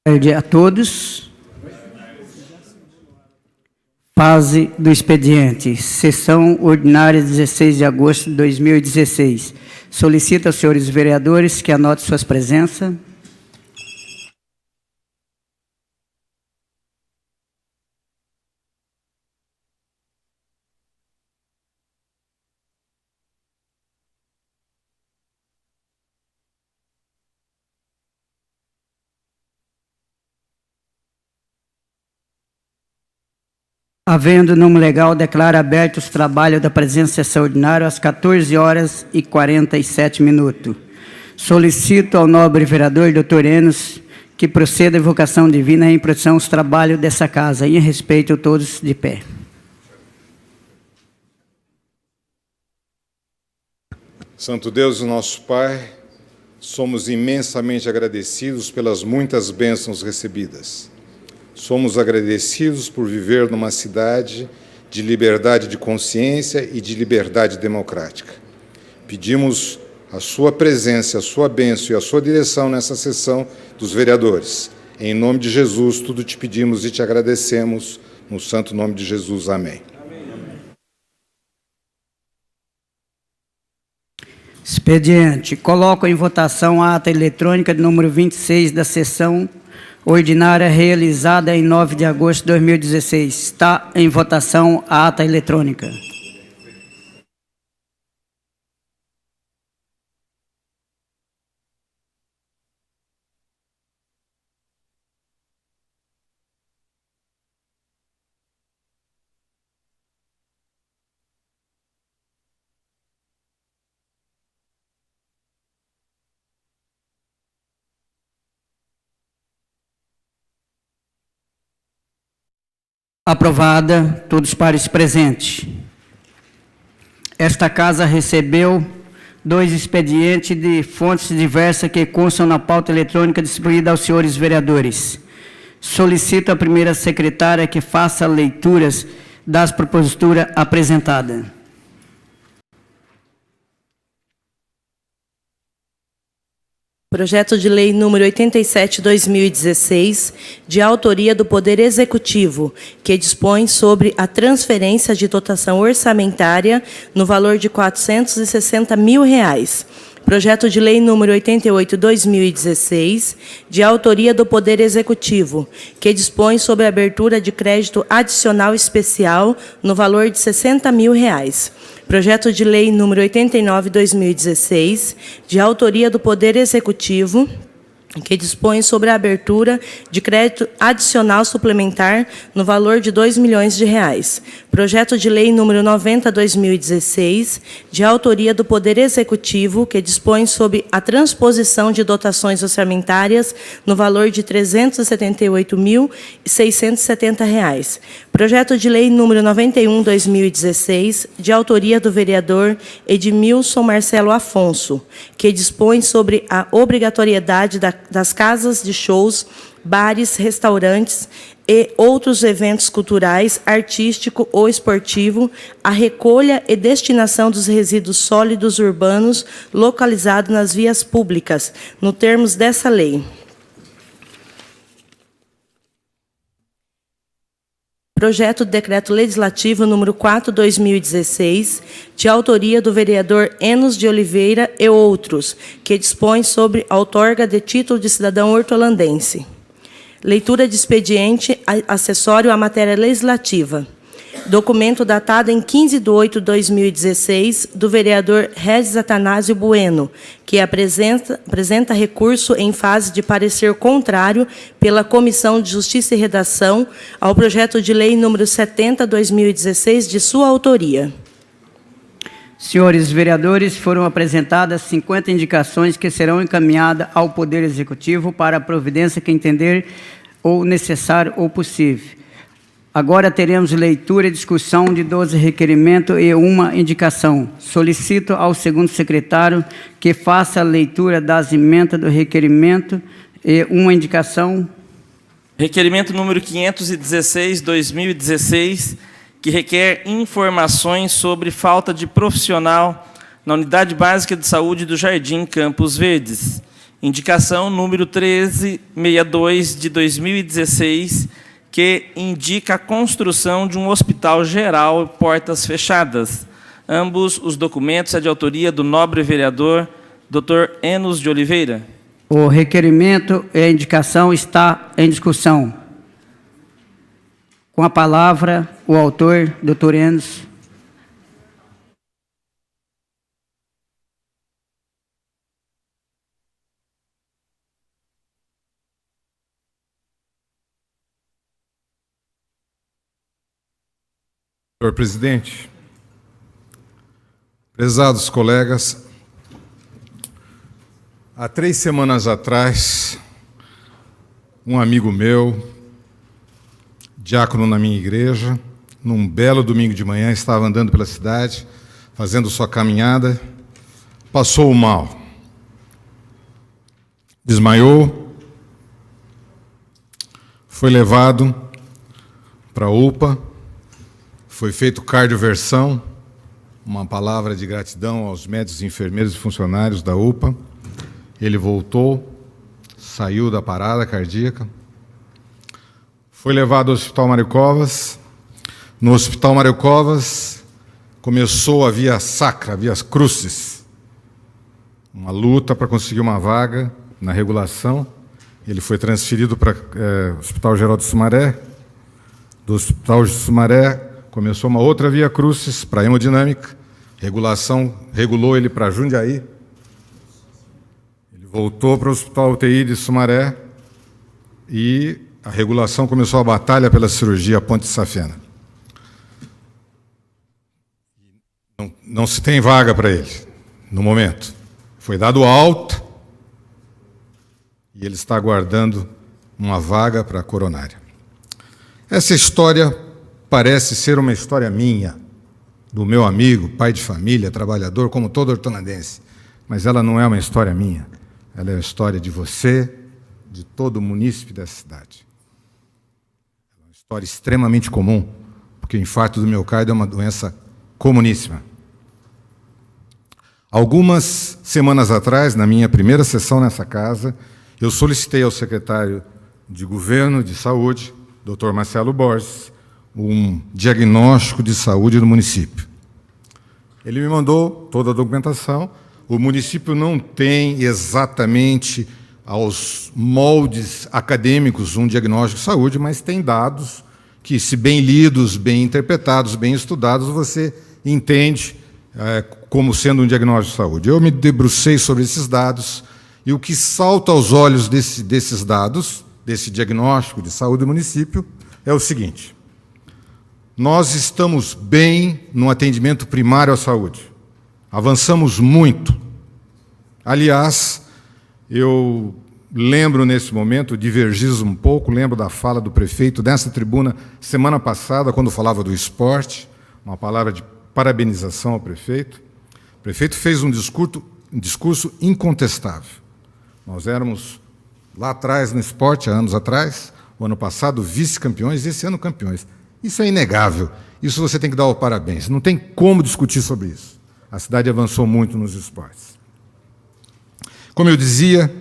Boa tarde a todos. Fase do expediente. Sessão ordinária, 16 de agosto de 2016. Solicito aos senhores vereadores que anotem suas presenças. Havendo número legal, declaro aberto os trabalhos da presente sessão ordinária às 14 horas e 47 minutos. Solicito ao nobre vereador, doutor Enos, que proceda a invocação divina em produção dos trabalhos dessa casa. Em respeito a todos de pé. Santo Deus, nosso Pai, somos imensamente agradecidos pelas muitas bênçãos recebidas. Somos agradecidos por viver numa cidade de liberdade de consciência e de liberdade democrática. Pedimos a sua presença, a sua bênção e a sua direção nessa sessão dos vereadores. Em nome de Jesus, tudo te pedimos e te agradecemos, no santo nome de Jesus. Amém. Expediente. Coloco em votação a ata eletrônica de número 26 da sessão ordinária realizada em 9 de agosto de 2016. Está em votação a ata eletrônica. Aprovada, todos pares presentes. Esta casa recebeu 2 expedientes de fontes diversas que constam na pauta eletrônica distribuída aos senhores vereadores. Solicito a primeira secretária que faça leituras das proposituras apresentadas. Projeto de Lei número 87/2016, de autoria do Poder Executivo, que dispõe sobre a transferência de dotação orçamentária no valor de R$ 460 mil. Projeto de Lei número 88/2016, de autoria do Poder Executivo, que dispõe sobre a abertura de crédito adicional especial no valor de R$ 60 mil. Projeto de Lei número 89/2016, de autoria do Poder Executivo, que dispõe sobre a abertura de crédito adicional suplementar no valor de R$ 2 milhões. Projeto de Lei número 90/2016, de autoria do Poder Executivo, que dispõe sobre a transposição de dotações orçamentárias no valor de R$ 378.670. Projeto de Lei número 91/2016, de autoria do vereador Edmilson Marcelo Afonso, que dispõe sobre a obrigatoriedade das casas de shows, bares, restaurantes e outros eventos culturais, artístico ou esportivo, a recolha e destinação dos resíduos sólidos urbanos localizados nas vias públicas, nos termos dessa lei. Projeto de Decreto Legislativo número 4/2016, de autoria do vereador Enos de Oliveira e outros, que dispõe sobre a outorga de título de cidadão hortolandense. Leitura de expediente acessório à matéria legislativa. Documento datado em 15/8/2016, do vereador Regis Atanásio Bueno, que apresenta recurso em fase de parecer contrário pela Comissão de Justiça e Redação ao projeto de lei número 70/2016, de sua autoria. Senhores vereadores, foram apresentadas 50 indicações que serão encaminhadas ao Poder Executivo para a providência que entender ou necessário ou possível. Agora teremos leitura e discussão de 12 requerimentos e uma indicação. Solicito ao segundo secretário que faça a leitura das emendas do requerimento e uma indicação. Requerimento número 516/2016, que requer informações sobre falta de profissional na Unidade Básica de Saúde do Jardim Campos Verdes. Indicação número 1362 de 2016, que indica a construção de um hospital geral portas fechadas. Ambos os documentos é de autoria do nobre vereador Dr. Enos de Oliveira. O requerimento e a indicação está em discussão. Com a palavra, o autor, Dr. Enos. Senhor presidente, prezados colegas, há 3 semanas atrás, um amigo meu, diácono na minha igreja, num belo domingo de manhã, estava andando pela cidade, fazendo sua caminhada, passou mal. Desmaiou, foi levado para a UPA, foi feito cardioversão, uma palavra de gratidão aos médicos, enfermeiros e funcionários da UPA. Ele voltou, saiu da parada cardíaca, foi levado ao Hospital Mário Covas. No Hospital Mário Covas começou a via sacra, a via crucis, uma luta para conseguir uma vaga na regulação. Ele foi transferido para o Hospital Geral de Sumaré. Do Hospital de Sumaré começou uma outra via crucis para a hemodinâmica. Regulação regulou ele para Jundiaí. Ele voltou para o Hospital UTI de Sumaré e a regulação começou a batalha pela cirurgia Ponte Safena. Não se tem vaga para ele, no momento. Foi dado alta e ele está aguardando uma vaga para a coronária. Essa história parece ser uma história minha, do meu amigo, pai de família, trabalhador, como todo hortonandense. Mas ela não é uma história minha. Ela é a história de você, de todo o munícipe dessa cidade. É uma história extremamente comum, porque o infarto do miocárdio é uma doença comuníssima. Algumas semanas atrás, na minha primeira sessão nessa casa, eu solicitei ao secretário de Governo de Saúde, Dr. Marcelo Borges, um diagnóstico de saúde do município. Ele me mandou toda a documentação. O município não tem exatamente aos moldes acadêmicos um diagnóstico de saúde, mas tem dados que, se bem lidos, bem interpretados, bem estudados, você entende como sendo um diagnóstico de saúde. Eu me debrucei sobre esses dados e o que salta aos olhos desses dados, desse diagnóstico de saúde do município, é o seguinte: nós estamos bem no atendimento primário à saúde. Avançamos muito. Aliás, eu lembro nesse momento, divergizo um pouco, lembro da fala do prefeito nessa tribuna semana passada, quando falava do esporte, uma palavra de parabenização ao prefeito. O prefeito fez um discurso incontestável. Nós éramos, lá atrás, no esporte, há anos atrás, o ano passado, vice-campeões, e esse ano campeões. Isso é inegável. Isso você tem que dar o parabéns. Não tem como discutir sobre isso. A cidade avançou muito nos esportes. Como eu dizia,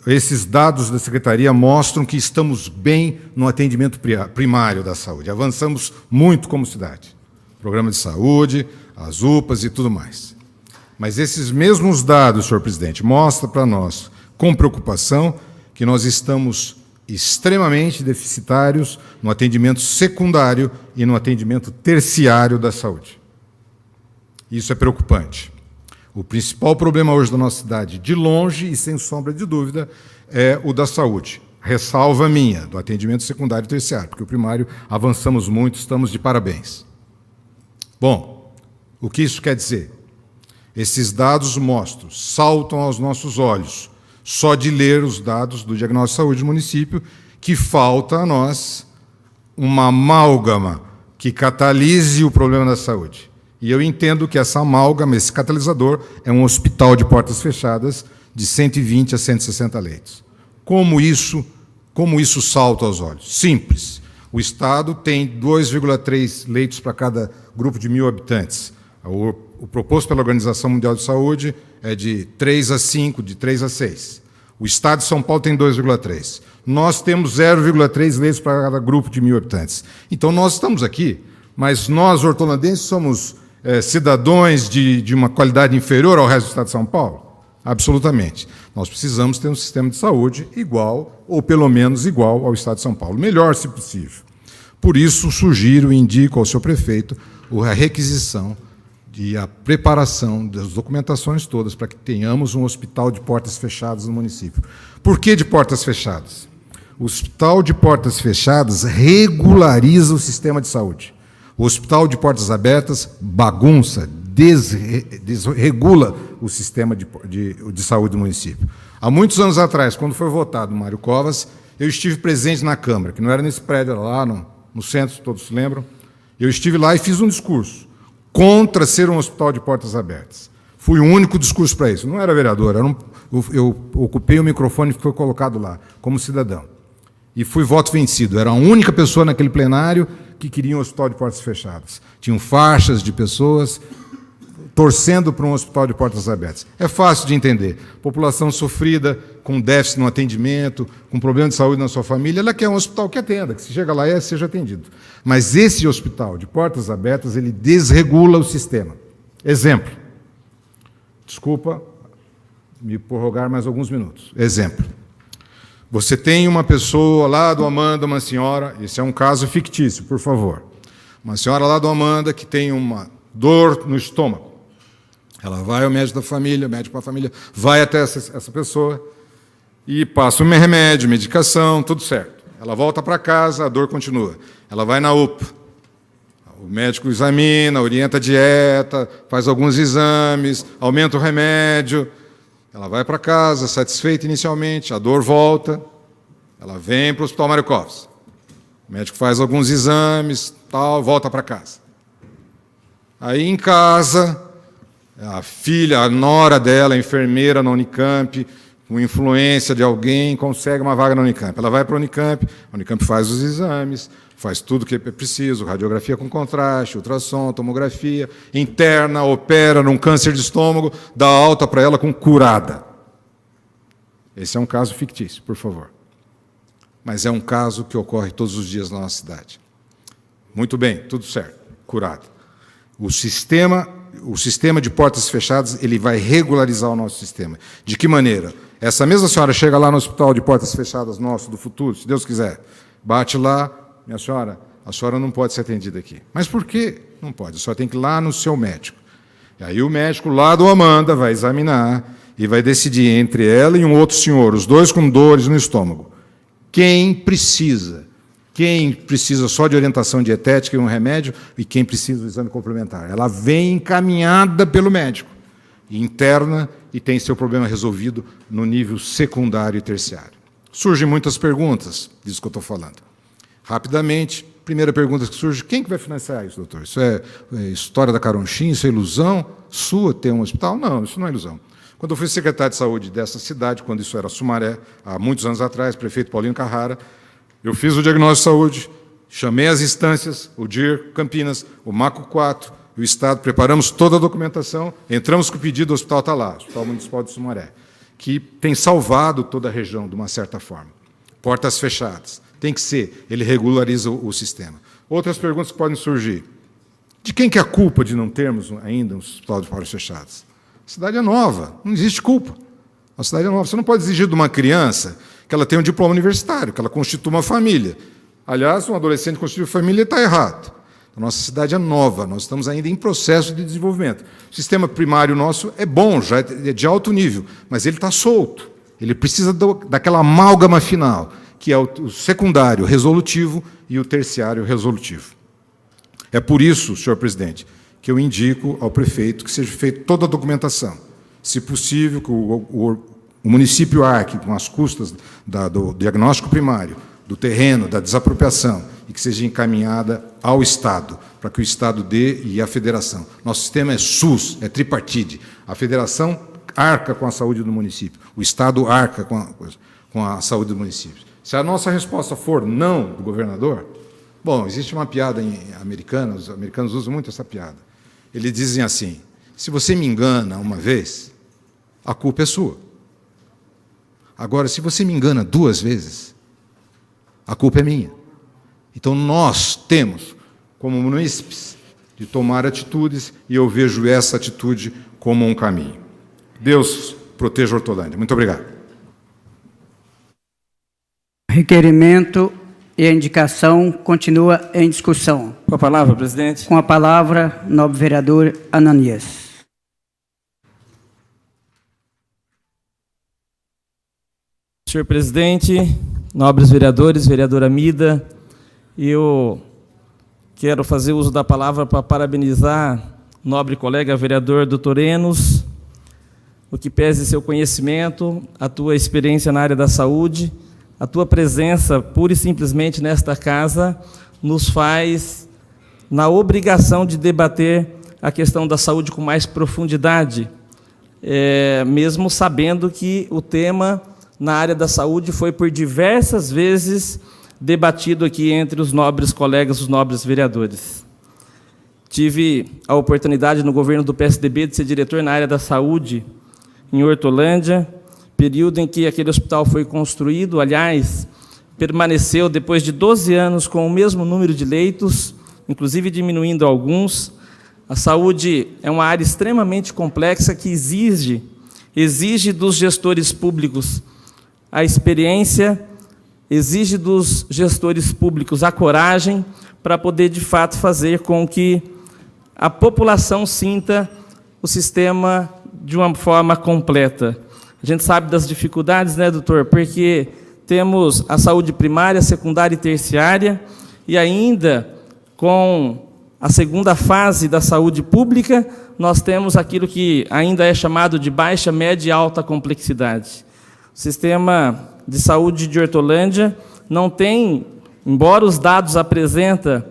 esses dados da Secretaria mostram que estamos bem no atendimento primário da saúde. Avançamos muito como cidade. Programa de saúde, as UPAs e tudo mais. Mas esses mesmos dados, senhor presidente, mostram para nós, com preocupação, que nós estamos extremamente deficitários no atendimento secundário e no atendimento terciário da saúde. Isso é preocupante. O principal problema hoje da nossa cidade, de longe e sem sombra de dúvida, é o da saúde. Ressalva minha, do atendimento secundário e terciário, porque o primário avançamos muito, estamos de parabéns. Bom, o que isso quer dizer? Esses dados mostram, saltam aos nossos olhos, só de ler os dados do diagnóstico de saúde do município, que falta a nós uma amálgama que catalise o problema da saúde. E eu entendo que essa amálgama, esse catalisador, é um hospital de portas fechadas de 120 a 160 leitos. Como isso salta aos olhos? Simples. O Estado tem 2,3 leitos para cada grupo de 1.000 habitantes. o proposto pela Organização Mundial de Saúde é de 3 a 5, de 3 a 6. O Estado de São Paulo tem 2,3. Nós temos 0,3 leitos para cada grupo de 1.000 habitantes. Então, nós estamos aqui, mas nós, hortolandenses, somos cidadãos de uma qualidade inferior ao resto do Estado de São Paulo? Absolutamente. Nós precisamos ter um sistema de saúde igual, ou pelo menos igual, ao Estado de São Paulo. Melhor, se possível. Por isso, sugiro e indico ao senhor prefeito a requisição e a preparação das documentações todas para que tenhamos um hospital de portas fechadas no município. Por que de portas fechadas? O hospital de portas fechadas regulariza o sistema de saúde. O hospital de portas abertas bagunça, desregula o sistema de saúde do município. Há muitos anos atrás, quando foi votado o Mário Covas, eu estive presente na Câmara, que não era nesse prédio, era lá no centro, todos se lembram. Eu estive lá e fiz um discurso contra ser um hospital de portas abertas. Fui o único discurso para isso. Não era vereador, eu ocupei o microfone que foi colocado lá, como cidadão. E fui voto vencido. Era a única pessoa naquele plenário que queria um hospital de portas fechadas. Tinham faixas de pessoas torcendo para um hospital de portas abertas. É fácil de entender. População sofrida, com déficit no atendimento, com problema de saúde na sua família, ela quer um hospital que atenda, que se chega lá e seja atendido. Mas esse hospital de portas abertas, ele desregula o sistema. Exemplo. Desculpa me prorrogar mais alguns minutos. Exemplo. Você tem uma pessoa lá do Amanda, uma senhora, esse é um caso fictício, por favor. Uma senhora lá do Amanda que tem uma dor no estômago. Ela vai ao médico da família, o médico da família vai até essa pessoa e passa um remédio, medicação, tudo certo. Ela volta para casa, a dor continua. Ela vai na UPA. O médico examina, orienta a dieta, faz alguns exames, aumenta o remédio. Ela vai para casa, satisfeita inicialmente, a dor volta, ela vem para o Hospital Mário Covas. O médico faz alguns exames, tal, volta para casa. Aí em casa, a filha, a nora dela, a enfermeira na Unicamp, com influência de alguém, consegue uma vaga na Unicamp. Ela vai para a Unicamp faz os exames, faz tudo o que é preciso, radiografia com contraste, ultrassom, tomografia, interna, opera num câncer de estômago, dá alta para ela com curada. Esse é um caso fictício, por favor. Mas é um caso que ocorre todos os dias na nossa cidade. Muito bem, tudo certo, curado. O sistema de portas fechadas, ele vai regularizar o nosso sistema. De que maneira? Essa mesma senhora chega lá no hospital de portas fechadas nosso, do futuro, se Deus quiser, bate lá, minha senhora, a senhora não pode ser atendida aqui. Mas por que não pode? A senhora tem que ir lá no seu médico. E aí o médico lá do Amanda vai examinar e vai decidir entre ela e um outro senhor, os dois com dores no estômago. Quem precisa só de orientação dietética e um remédio, e quem precisa do exame complementar. Ela vem encaminhada pelo médico, interna, e tem seu problema resolvido no nível secundário e terciário. Surgem muitas perguntas, disso que eu estou falando. Rapidamente, primeira pergunta que surge, quem que vai financiar isso, doutor? Isso é história da Caronchim, isso é ilusão sua ter um hospital? Não, isso não é ilusão. Quando eu fui secretário de saúde dessa cidade, quando isso era Sumaré, há muitos anos atrás, prefeito Paulinho Carrara, eu fiz o diagnóstico de saúde, chamei as instâncias, o DIR, Campinas, o MACO 4, o Estado, preparamos toda a documentação, entramos com o pedido, o hospital está lá, o Hospital Municipal de Sumaré, que tem salvado toda a região, de uma certa forma. Portas fechadas. Tem que ser, ele regulariza o sistema. Outras perguntas que podem surgir. De quem que é a culpa de não termos ainda um hospital de portas fechadas? A cidade é nova, não existe culpa. A cidade é nova. Você não pode exigir de uma criança que ela tenha um diploma universitário, que ela constitua uma família. Aliás, um adolescente constituir família está errado. A nossa cidade é nova, nós estamos ainda em processo de desenvolvimento. O sistema primário nosso é bom, já é de alto nível, mas ele está solto. Ele precisa daquela amálgama final, que é o secundário resolutivo e o terciário resolutivo. É por isso, senhor presidente, que eu indico ao prefeito que seja feita toda a documentação. Se possível, que o município arque com as custas do diagnóstico primário, do terreno, da desapropriação, e que seja encaminhada ao Estado, para que o Estado dê e a Federação. Nosso sistema é SUS, é tripartite. A Federação arca com a saúde do município, o Estado arca com a saúde do município. Se a nossa resposta for não do governador, bom, existe uma piada americana, os americanos usam muito essa piada. Eles dizem assim, Se você me engana uma vez, a culpa é sua. Agora, se você me engana 2 vezes, a culpa é minha. Então, nós temos, como munícipes, de tomar atitudes, e eu vejo essa atitude como um caminho. Deus proteja Hortolândia. Muito obrigado. Requerimento e a indicação continua em discussão. Com a palavra, presidente. Com a palavra, nobre vereador Ananias. Senhor presidente, nobres vereadores, vereadora Mida, eu quero fazer uso da palavra para parabenizar o nobre colega vereador Dr. Enos, o que pese seu conhecimento, a tua experiência na área da saúde, a tua presença pura e simplesmente nesta casa nos faz na obrigação de debater a questão da saúde com mais profundidade, mesmo sabendo que o tema na área da saúde foi por diversas vezes debatido aqui entre os nobres colegas, os nobres vereadores. Tive a oportunidade no governo do PSDB de ser diretor na área da saúde em Hortolândia, período em que aquele hospital foi construído, aliás, permaneceu depois de 12 anos com o mesmo número de leitos, inclusive diminuindo alguns. A saúde é uma área extremamente complexa que exige dos gestores públicos a experiência, exige dos gestores públicos a coragem para poder, de fato, fazer com que a população sinta o sistema de uma forma completa. A gente sabe das dificuldades, né, doutor? Porque temos a saúde primária, secundária e terciária, e ainda com a segunda fase da saúde pública, nós temos aquilo que ainda é chamado de baixa, média e alta complexidade. O sistema de saúde de Hortolândia não tem, embora os dados apresentem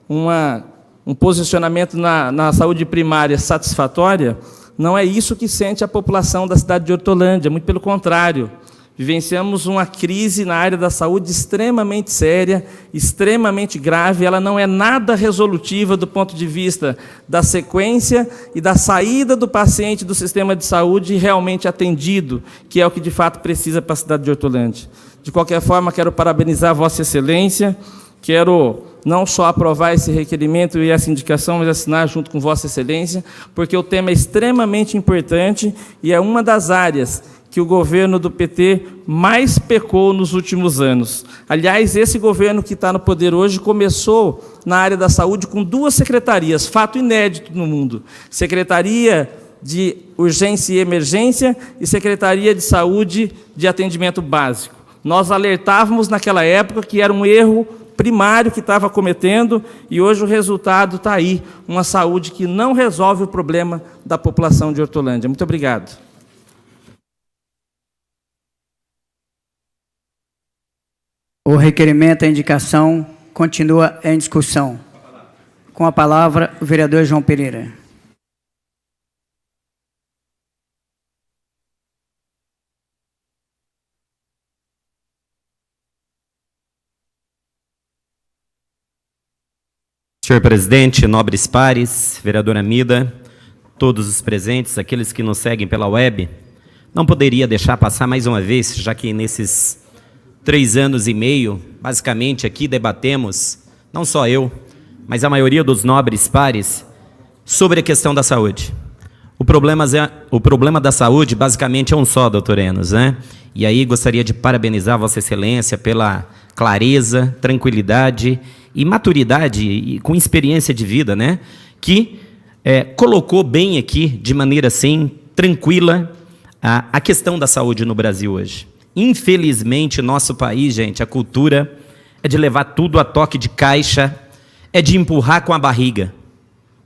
um posicionamento na saúde primária satisfatória, não é isso que sente a população da cidade de Hortolândia, muito pelo contrário. Vivenciamos uma crise na área da saúde extremamente séria, extremamente grave, ela não é nada resolutiva do ponto de vista da sequência e da saída do paciente do sistema de saúde realmente atendido, que é o que de fato precisa para a cidade de Hortolândia. De qualquer forma, quero parabenizar Vossa Excelência, quero não só aprovar esse requerimento e essa indicação, mas assinar junto com Vossa Excelência, porque o tema é extremamente importante e é uma das áreas que o governo do PT mais pecou nos últimos anos. Aliás, esse governo que está no poder hoje começou na área da saúde com 2 secretarias, fato inédito no mundo. Secretaria de Urgência e Emergência e Secretaria de Saúde de Atendimento Básico. Nós alertávamos naquela época que era um erro primário que estava cometendo e hoje o resultado está aí, uma saúde que não resolve o problema da população de Hortolândia. Muito obrigado. O requerimento e a indicação continua em discussão. Com a palavra, o vereador João Pereira. Senhor presidente, nobres pares, vereadora Mida, todos os presentes, aqueles que nos seguem pela web, não poderia deixar passar mais uma vez, já que nesses 3 anos e meio, basicamente aqui debatemos, não só eu, mas a maioria dos nobres pares, sobre a questão da saúde. O problema da saúde basicamente é um só, doutor Enos, né? E aí gostaria de parabenizar Vossa Excelência pela clareza, tranquilidade e maturidade e com experiência de vida, né? Que colocou bem aqui, de maneira assim, tranquila, a questão da saúde no Brasil hoje. Infelizmente, nosso país, gente, a cultura é de levar tudo a toque de caixa, é de empurrar com a barriga.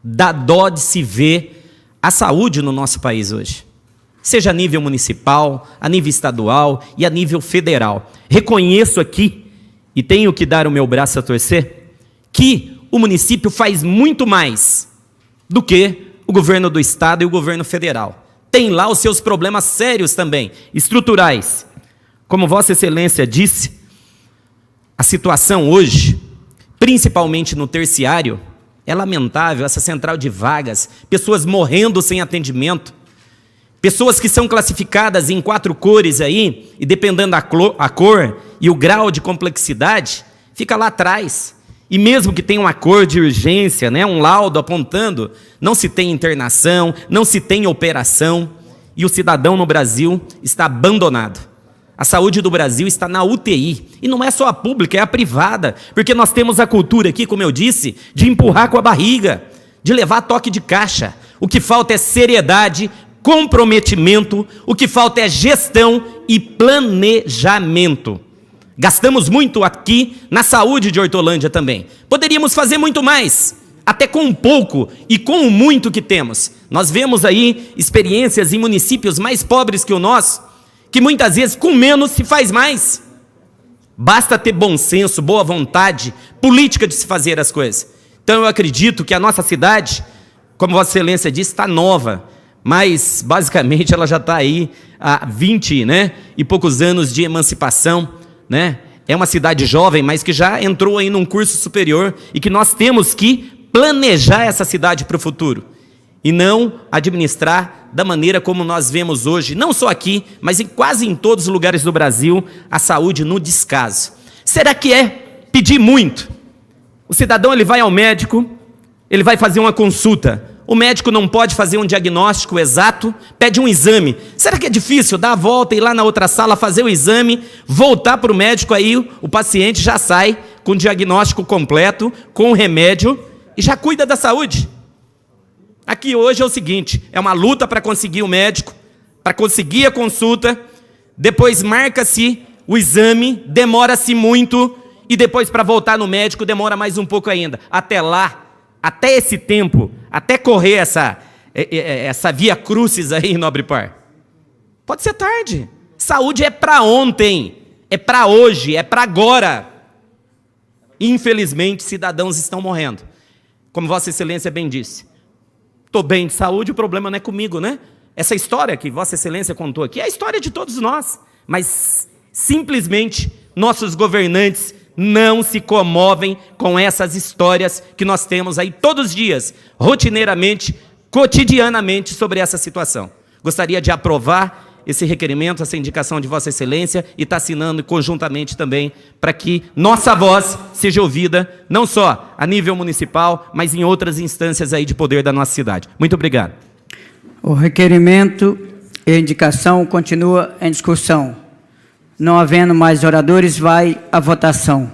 Dá dó de se ver a saúde no nosso país hoje. Seja a nível municipal, a nível estadual e a nível federal. Reconheço aqui, e tenho que dar o meu braço a torcer, que o município faz muito mais do que o governo do estado e o governo federal. Tem lá os seus problemas sérios também, estruturais. Como Vossa Excelência disse, a situação hoje, principalmente no terciário, É lamentável essa central de vagas, pessoas morrendo sem atendimento, pessoas que são classificadas em 4 cores aí, e dependendo da cor e o grau de complexidade, fica lá atrás. E mesmo que tenha uma cor de urgência, né, um laudo apontando, não se tem internação, não se tem operação, e o cidadão no Brasil está abandonado. A saúde do Brasil está na UTI, e não é só a pública, é a privada, porque nós temos a cultura aqui, como eu disse, de empurrar com a barriga, de levar toque de caixa. O que falta é seriedade, comprometimento, o que falta é gestão e planejamento. Gastamos muito aqui na saúde de Hortolândia também. Poderíamos fazer muito mais, até com um pouco e com o muito que temos. Nós vemos aí experiências em municípios mais pobres que o nosso, que muitas vezes com menos se faz mais. Basta ter bom senso, boa vontade, política de se fazer as coisas. Então eu acredito que a nossa cidade, como Vossa Excelência disse, está nova, mas basicamente ela já está aí há 20 e poucos anos de emancipação, né? É uma cidade jovem, mas que já entrou aí num curso superior e que nós temos que planejar essa cidade para o futuro e não administrar da maneira como nós vemos hoje, não só aqui, mas quase em todos os lugares do Brasil, a saúde no descaso. Será que é pedir muito? O cidadão ele vai ao médico, ele vai fazer uma consulta, o médico não pode fazer um diagnóstico exato, pede um exame. Será que é difícil dar a volta, ir lá na outra sala, fazer o exame, voltar para o médico, aí o paciente já sai com o diagnóstico completo, com o remédio e já cuida da saúde? Aqui hoje é o seguinte, é uma luta para conseguir o médico, para conseguir a consulta, depois marca-se o exame, demora-se muito, e depois para voltar no médico demora mais um pouco ainda. Até lá, até esse tempo, até correr essa via crucis aí, nobre par, pode ser tarde. Saúde é para ontem, é para hoje, é para agora. Infelizmente, cidadãos estão morrendo. Como Vossa Excelência bem disse, estou bem de saúde, o problema não é comigo, né? Essa história que Vossa Excelência contou aqui é a história de todos nós, mas simplesmente nossos governantes não se comovem com essas histórias que nós temos aí todos os dias, rotineiramente, cotidianamente, sobre essa situação. Gostaria de aprovar esse requerimento, essa indicação de Vossa Excelência, e está assinando conjuntamente também para que nossa voz seja ouvida, não só a nível municipal, mas em outras instâncias aí de poder da nossa cidade. Muito obrigado. O requerimento e a indicação continua em discussão. Não havendo mais oradores, vai à votação.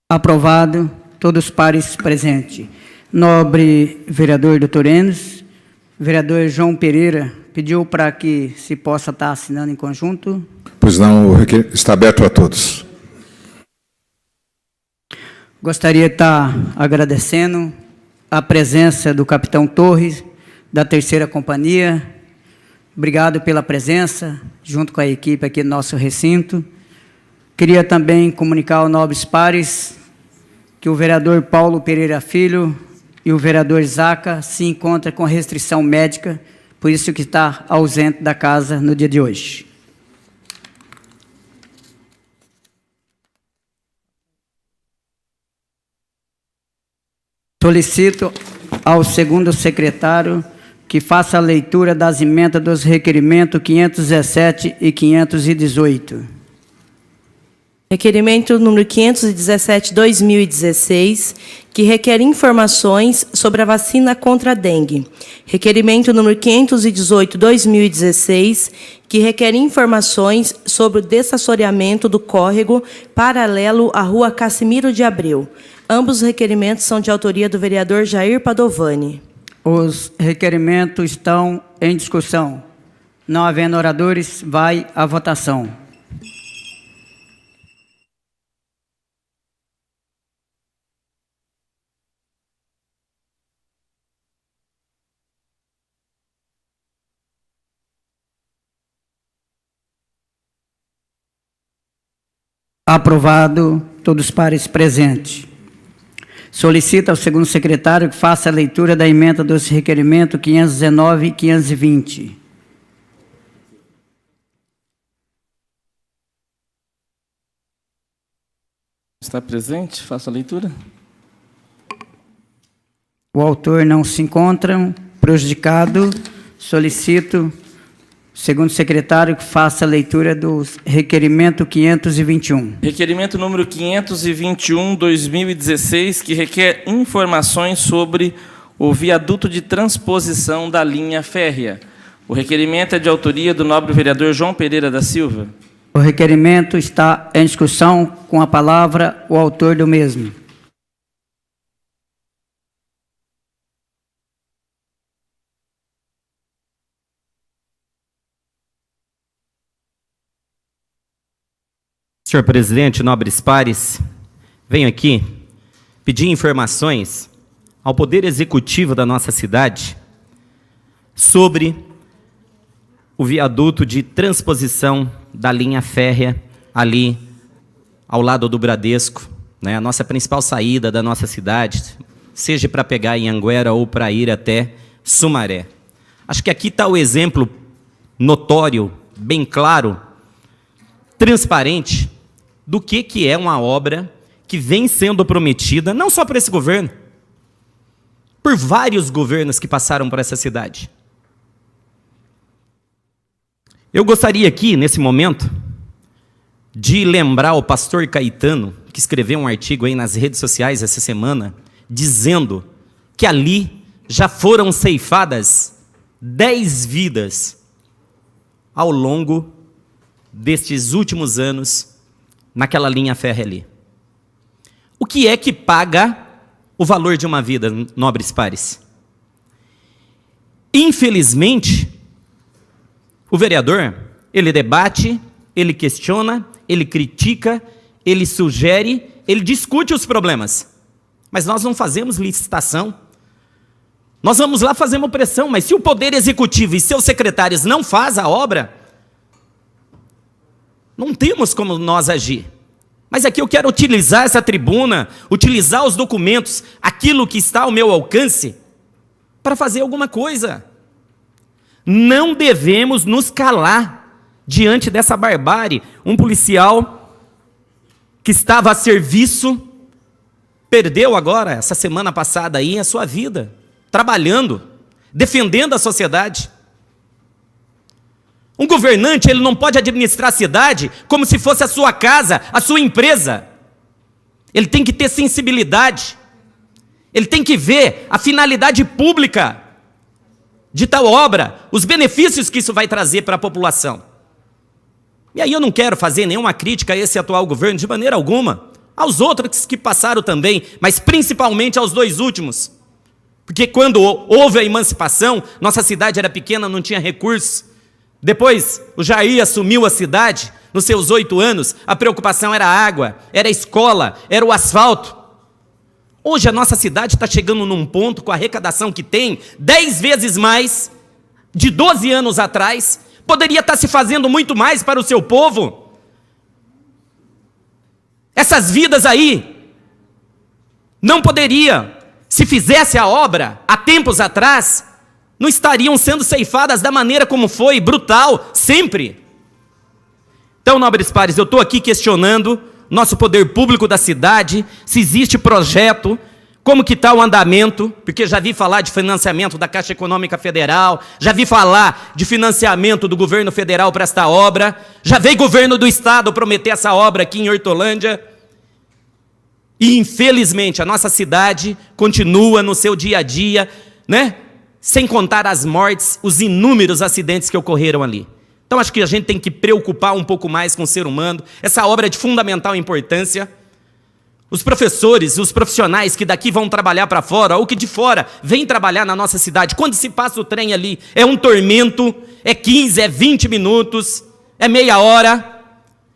Aprovado, todos os pares presentes. Nobre vereador Dr. Enes, vereador João Pereira pediu para que se possa estar assinando em conjunto. Pois não, está aberto a todos. Gostaria de estar agradecendo a presença do capitão Torres, da 3ª Companhia. Obrigado pela presença, junto com a equipe aqui do nosso recinto. Queria também comunicar aos nobres pares que o vereador Paulo Pereira Filho e o vereador Zaca se encontram com restrição médica, por isso que está ausente da casa no dia de hoje. Solicito ao segundo secretário que faça a leitura das emendas dos requerimentos 517 e 518. Requerimento número 517/2016, que requer informações sobre a vacina contra a dengue. Requerimento número 518/2016, que requer informações sobre o desassoreamento do córrego paralelo à rua Cassimiro de Abreu. Ambos os requerimentos são de autoria do vereador Jair Padovani. Os requerimentos estão em discussão. Não havendo oradores, vai à votação. Aprovado, todos os pares presentes. Solicita ao segundo secretário que faça a leitura da emenda dos requerimentos 519 e 520. Está presente? Faça a leitura. O autor não se encontra. Prejudicado, solicito segundo secretário que faça a leitura do requerimento 521. Requerimento número 521, 2016, que requer informações sobre o viaduto de transposição da linha férrea. O requerimento é de autoria do nobre vereador João Pereira da Silva. O requerimento está em discussão, com a palavra o autor do mesmo. Senhor presidente, nobres pares, venho aqui pedir informações ao Poder Executivo da nossa cidade sobre o viaduto de transposição da linha férrea ali ao lado do Bradesco, né, a nossa principal saída da nossa cidade, seja para pegar em Anguera ou para ir até Sumaré. Acho que aqui está o exemplo notório, bem claro, transparente, do que é uma obra que vem sendo prometida, não só por esse governo, por vários governos que passaram por essa cidade. Eu gostaria aqui, nesse momento, de lembrar o pastor Caetano, que escreveu um artigo aí nas redes sociais essa semana, dizendo que ali já foram ceifadas 10 vidas ao longo destes últimos anos naquela linha férrea ali. O que é que paga o valor de uma vida, nobres pares? Infelizmente, o vereador, ele debate, ele questiona, ele critica, ele sugere, ele discute os problemas. Mas nós não fazemos licitação. Nós vamos lá, fazemos pressão, mas se o Poder Executivo e seus secretários não fazem a obra, não temos como nós agir. Mas aqui eu quero utilizar essa tribuna, utilizar os documentos, aquilo que está ao meu alcance, para fazer alguma coisa. Não devemos nos calar diante dessa barbárie. Um policial que estava a serviço, perdeu agora, essa semana passada aí, a sua vida, trabalhando, defendendo a sociedade. Um governante, ele não pode administrar a cidade como se fosse a sua casa, a sua empresa. Ele tem que ter sensibilidade. Ele tem que ver a finalidade pública de tal obra, os benefícios que isso vai trazer para a população. E aí eu não quero fazer nenhuma crítica a esse atual governo, de maneira alguma, aos outros que passaram também, mas principalmente aos 2 últimos. Porque quando houve a emancipação, nossa cidade era pequena, não tinha recursos. Depois, o Jair assumiu a cidade, nos seus 8 anos, a preocupação era a água, era a escola, era o asfalto. Hoje a nossa cidade está chegando num ponto, com a arrecadação que tem, 10 vezes mais, de 12 anos atrás, poderia estar se fazendo muito mais para o seu povo. Essas vidas aí, não poderia, se fizesse a obra, há tempos atrás, não estariam sendo ceifadas da maneira como foi, brutal, sempre. Então, nobres pares, eu estou aqui questionando nosso poder público da cidade, se existe projeto, como que está o andamento, porque já vi falar de financiamento da Caixa Econômica Federal, já vi falar de financiamento do governo federal para esta obra, já veio governo do estado prometer essa obra aqui em Hortolândia, e infelizmente a nossa cidade continua no seu dia a dia, né? Sem contar as mortes, os inúmeros acidentes que ocorreram ali. Então acho que a gente tem que preocupar um pouco mais com o ser humano. Essa obra é de fundamental importância. Os professores, os profissionais que daqui vão trabalhar para fora, ou que de fora vêm trabalhar na nossa cidade, quando se passa o trem ali, é um tormento, é 15, é 20 minutos, é meia hora.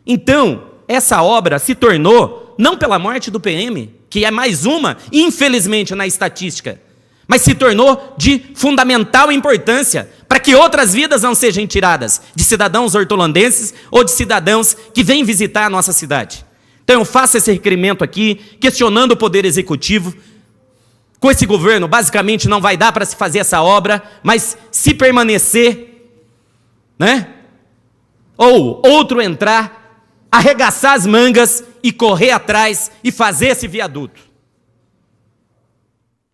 Então, essa obra se tornou, não pela morte do PM, que é mais uma, infelizmente, na estatística, mas se tornou de fundamental importância para que outras vidas não sejam tiradas de cidadãos hortolandenses ou de cidadãos que vêm visitar a nossa cidade. Então eu faço esse requerimento aqui, questionando o Poder Executivo. Com esse governo, basicamente, não vai dar para se fazer essa obra, mas se permanecer, né? Ou outro entrar, arregaçar as mangas e correr atrás e fazer esse viaduto.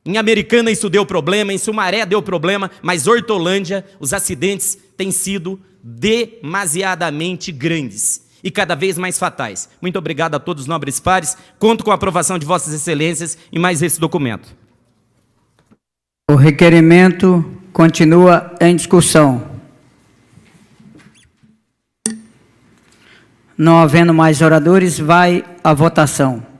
Em Americana isso deu problema, em Sumaré deu problema, mas Hortolândia, os acidentes têm sido demasiadamente grandes e cada vez mais fatais. Muito obrigado a todos os nobres pares. Conto com a aprovação de vossas excelências e mais esse documento. O requerimento continua em discussão. Não havendo mais oradores, vai à votação.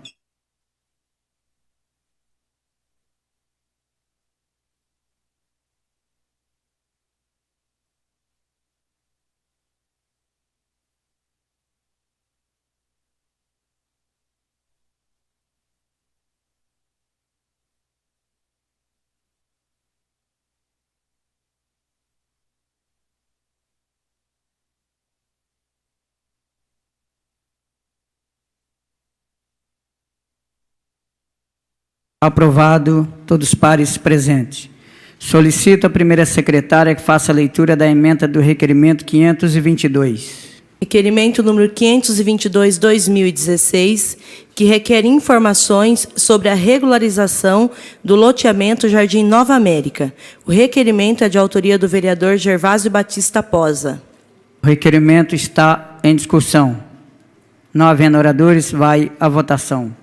Aprovado, todos os pares presentes. Solicito a primeira secretária que faça a leitura da emenda do requerimento 522. Requerimento número 522/2016, que requer informações sobre a regularização do loteamento Jardim Nova América. O requerimento é de autoria do vereador Gervásio Batista Posa. O requerimento está em discussão. Não havendo oradores, vai à votação.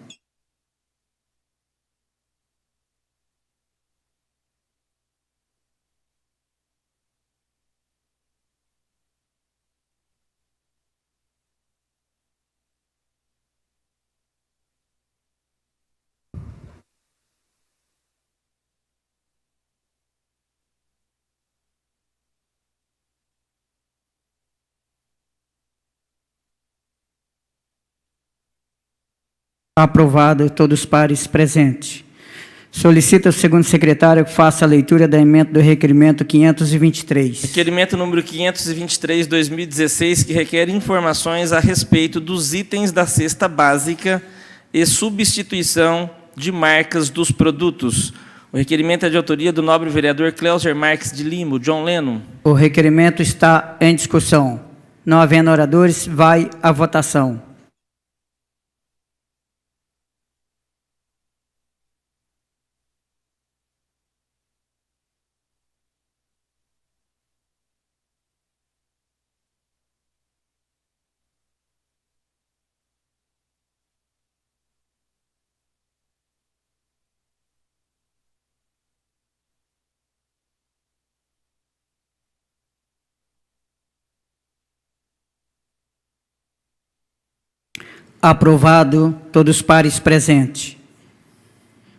Aprovado, todos os pares presentes. Solicito ao segundo secretário que faça a leitura da emenda do requerimento 523. Requerimento número 523/2016, que requer informações a respeito dos itens da cesta básica e substituição de marcas dos produtos. O requerimento é de autoria do nobre vereador Cléuser Marques de Lima, o John Lennon. O requerimento está em discussão. Não havendo oradores, vai à votação. Aprovado, todos os pares presentes.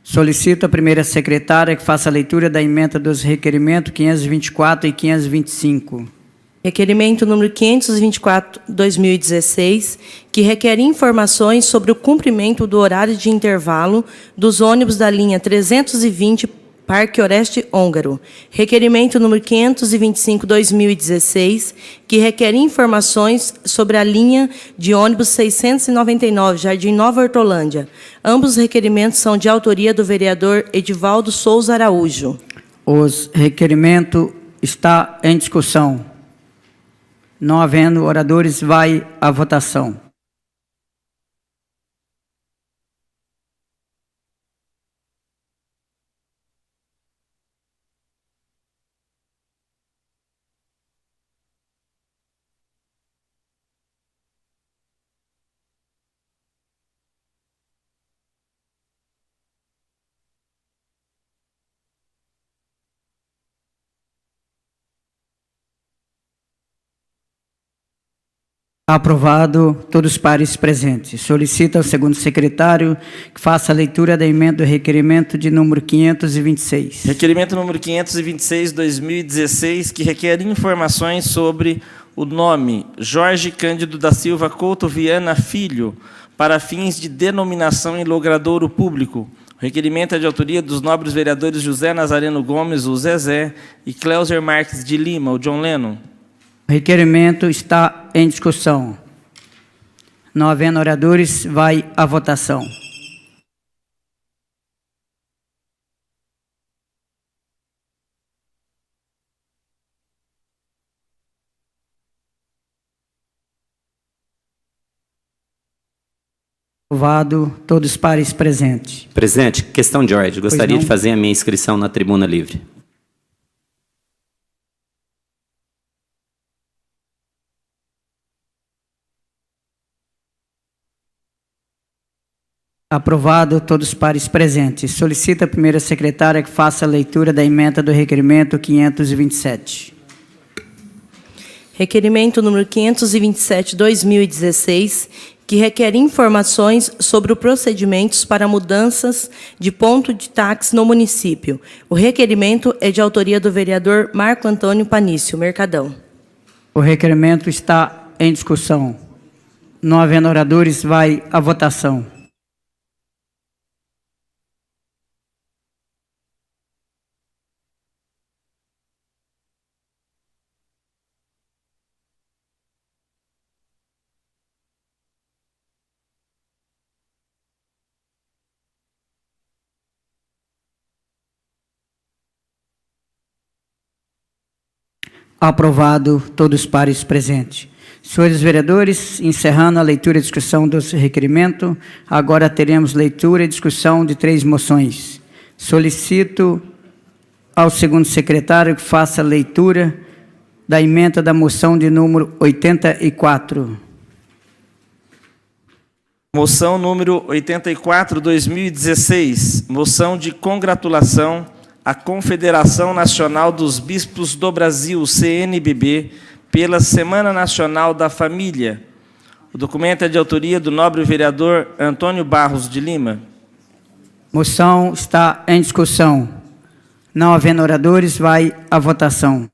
Solicito a primeira secretária que faça a leitura da emenda dos requerimentos 524 e 525. Requerimento número 524/2016, que requer informações sobre o cumprimento do horário de intervalo dos ônibus da linha 320 Parque Oeste Húngaro. Requerimento número 525/2016, que requer informações sobre a linha de ônibus 699, Jardim Nova Hortolândia. Ambos os requerimentos são de autoria do vereador Edivaldo Souza Araújo. O requerimento está em discussão. Não havendo oradores, vai à votação. Aprovado, todos os pares presentes. Solicito ao segundo secretário que faça a leitura da emenda do requerimento de número 526. Requerimento número 526/2016, que requer informações sobre o nome Jorge Cândido da Silva Couto Viana Filho, para fins de denominação em logradouro público. O requerimento é de autoria dos nobres vereadores José Nazareno Gomes, o Zezé, e Cléuser Marques de Lima, o John Lennon. O requerimento está em discussão. Não havendo oradores, vai à votação. Aprovado. Todos os pares presentes. Presidente, questão de ordem. Gostaria não. de fazer a minha inscrição na tribuna livre. Aprovado. Todos os pares presentes. Solicita a primeira secretária que faça a leitura da emenda do requerimento 527. Requerimento número 527/2016, que requer informações sobre os procedimentos para mudanças de ponto de táxi no município. O requerimento é de autoria do vereador Marco Antônio Panício, Mercadão. O requerimento está em discussão. Não havendo oradores, vai à votação. Aprovado. Todos os pares presentes. Senhores vereadores, encerrando a leitura e discussão do requerimento, agora teremos leitura e discussão de 3 moções. Solicito ao segundo secretário que faça a leitura da emenda da moção de número 84. Moção número 84/2016, moção de congratulação à Confederação Nacional dos Bispos do Brasil, CNBB, pela Semana Nacional da Família. O documento é de autoria do nobre vereador Antônio Barros de Lima. Moção está em discussão. Não havendo oradores, vai à votação.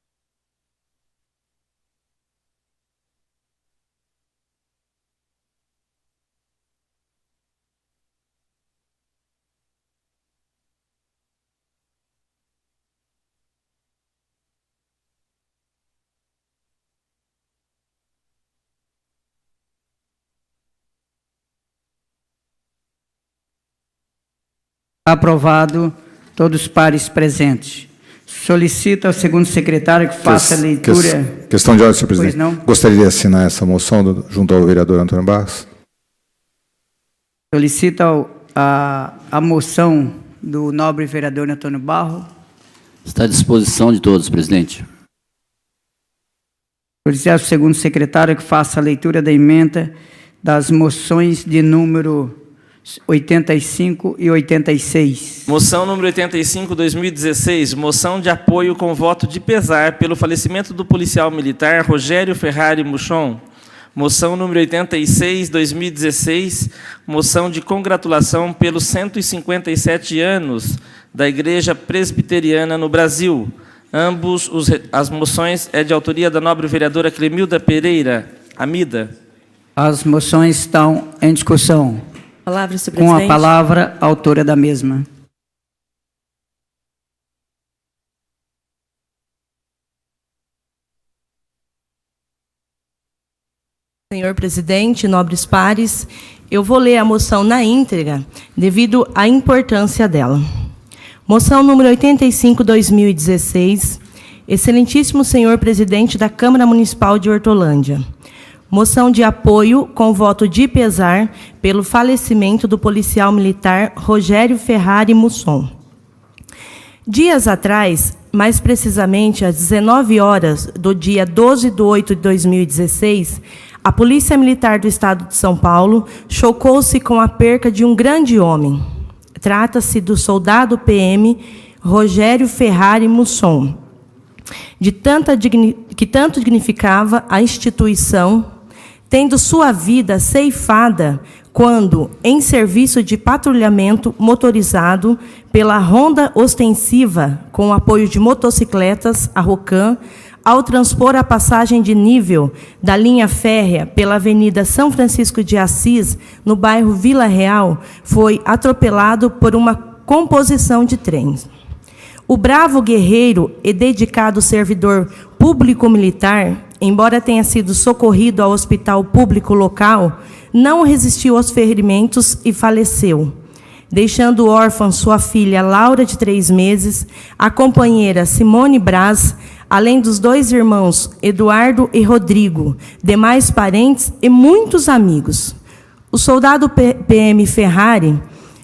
Aprovado. Todos os pares presentes. Solicito ao segundo secretário que faça a leitura. Questão de ordem, senhor Pois presidente. não. Gostaria de assinar essa moção junto ao vereador Antônio Barros. Solicito a moção do nobre vereador Antônio Barro. Está à disposição de todos, presidente. Solicito ao segundo secretário que faça a leitura da emenda das moções de número 85 e 86. Moção número 85/2016, moção de apoio com voto de pesar pelo falecimento do policial militar Rogério Ferrari Muchon. Moção número 86/2016, moção de congratulação pelos 157 anos da Igreja Presbiteriana no Brasil. As moções é de autoria da nobre vereadora Clemilda Pereira Amida. As moções estão em discussão. Palavra, senhor Com presidente. a palavra, a autora da mesma. Senhor presidente, nobres pares, eu vou ler a moção na íntegra, devido à importância dela. Moção número 85/2016, excelentíssimo senhor presidente da Câmara Municipal de Hortolândia. Moção de apoio com voto de pesar pelo falecimento do policial militar Rogério Ferrari Muchon. Dias atrás, mais precisamente às 19 horas do dia 12/8/2016, a Polícia Militar do Estado de São Paulo chocou-se com a perca de um grande homem. Trata-se do soldado PM Rogério Ferrari Muchon, que tanto dignificava a instituição, tendo sua vida ceifada quando, em serviço de patrulhamento motorizado pela Ronda Ostensiva, com apoio de motocicletas, a Rocan, ao transpor a passagem de nível da linha férrea pela Avenida São Francisco de Assis, no bairro Vila Real, foi atropelado por uma composição de trens. O bravo guerreiro e dedicado servidor público-militar, embora tenha sido socorrido ao hospital público local, não resistiu aos ferimentos e faleceu, deixando órfã sua filha Laura, de 3 meses, a companheira Simone Braz, além dos 2 irmãos, Eduardo e Rodrigo, demais parentes e muitos amigos. O soldado PM Ferrari,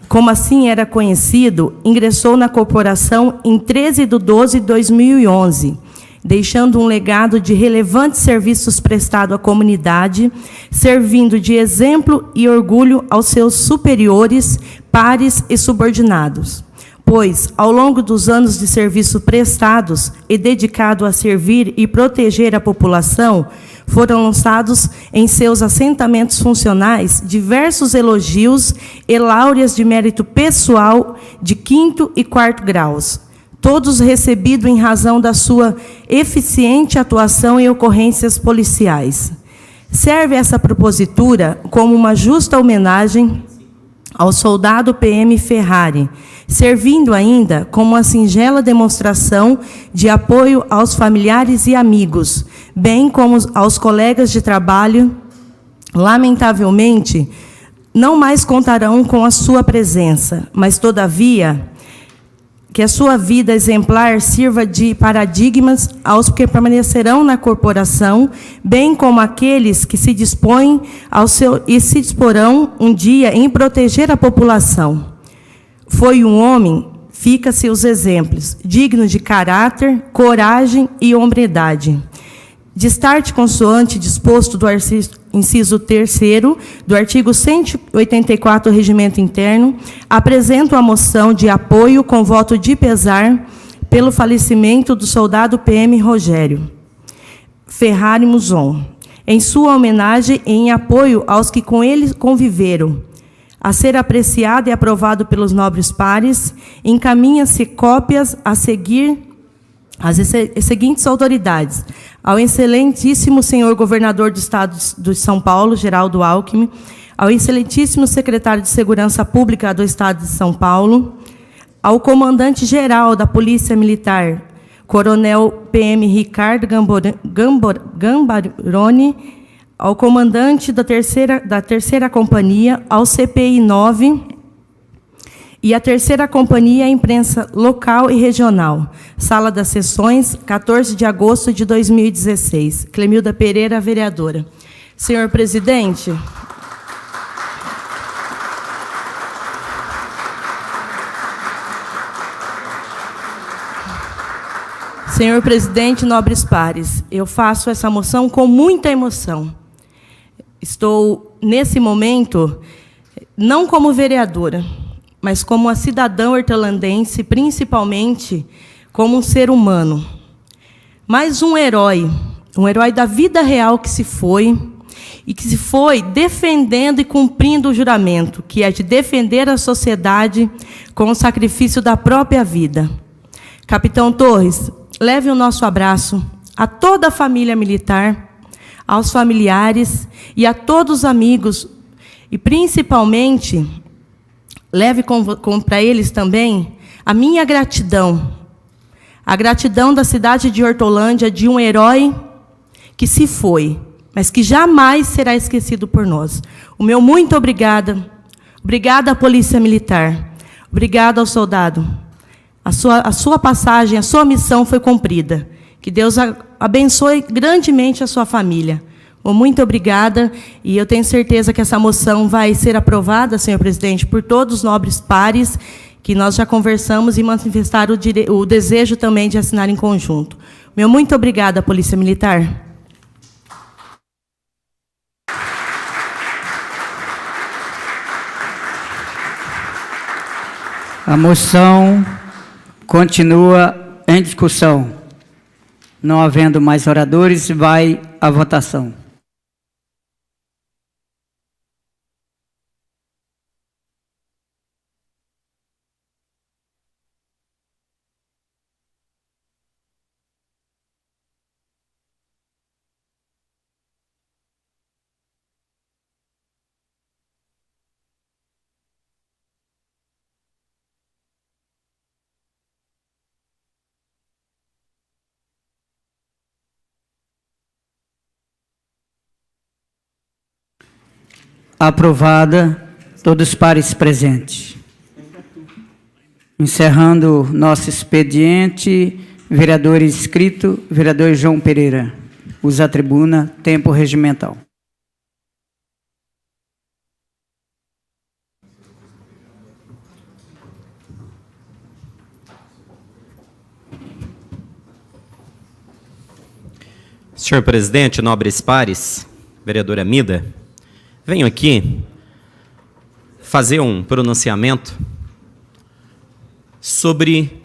como assim era conhecido, ingressou na corporação em 13 de 12 de 2011, deixando um legado de relevantes serviços prestados à comunidade, servindo de exemplo e orgulho aos seus superiores, pares e subordinados. Pois, ao longo dos anos de serviço prestados e dedicado a servir e proteger a população, foram lançados em seus assentamentos funcionais diversos elogios e láureas de mérito pessoal de 5º e 4º graus, todos recebidos em razão da sua eficiente atuação em ocorrências policiais. Serve essa propositura como uma justa homenagem ao soldado PM Ferrari, servindo ainda como uma singela demonstração de apoio aos familiares e amigos, bem como aos colegas de trabalho. Lamentavelmente, não mais contarão com a sua presença, mas, todavia, que a sua vida exemplar sirva de paradigmas aos que permanecerão na corporação, bem como aqueles que se dispõem e se disporão um dia em proteger a população. Foi um homem, fica-se os exemplos, digno de caráter, coragem e hombridade. Destarte consoante disposto do inciso 3º do artigo 184 do Regimento Interno, apresento a moção de apoio com voto de pesar pelo falecimento do soldado PM Rogério Ferrari Muson, em sua homenagem e em apoio aos que com ele conviveram. A ser apreciado e aprovado pelos nobres pares, encaminha-se cópias a seguir as seguintes autoridades: ao excelentíssimo senhor governador do Estado de São Paulo, Geraldo Alckmin, ao excelentíssimo secretário de Segurança Pública do Estado de São Paulo, ao comandante-geral da Polícia Militar, coronel PM Ricardo Gambaroni, ao comandante da terceira companhia, ao CPI 9 e a 3ª companhia, a imprensa local e regional. Sala das Sessões, 14 de agosto de 2016. Clemilda Pereira, vereadora. Senhor presidente, senhor presidente, nobres pares, eu faço essa moção com muita emoção. Estou, nesse momento, não como vereadora, mas como uma cidadã hortolandense, principalmente como um ser humano. Mais um herói da vida real que se foi, e que se foi defendendo e cumprindo o juramento, que é de defender a sociedade com o sacrifício da própria vida. Capitão Torres, leve o nosso abraço a toda a família militar, aos familiares e a todos os amigos, e principalmente leve para eles também a minha gratidão, a gratidão da cidade de Hortolândia, de um herói que se foi, mas que jamais será esquecido por nós. O meu muito obrigada. Obrigada à Polícia Militar. Obrigada ao soldado. A sua passagem, a sua missão foi cumprida. Que Deus abençoe grandemente a sua família. Muito obrigada, e eu tenho certeza que essa moção vai ser aprovada, senhor presidente, por todos os nobres pares, que nós já conversamos e manifestaram o desejo também de assinar em conjunto. Meu muito obrigada, Polícia Militar. A moção continua em discussão. Não havendo mais oradores, vai à votação. Aprovada. Todos os pares presentes. Encerrando nosso expediente, vereador inscrito, vereador João Pereira. Usa a tribuna, tempo regimental. Senhor presidente, nobres pares, vereadora Mida, venho aqui fazer um pronunciamento sobre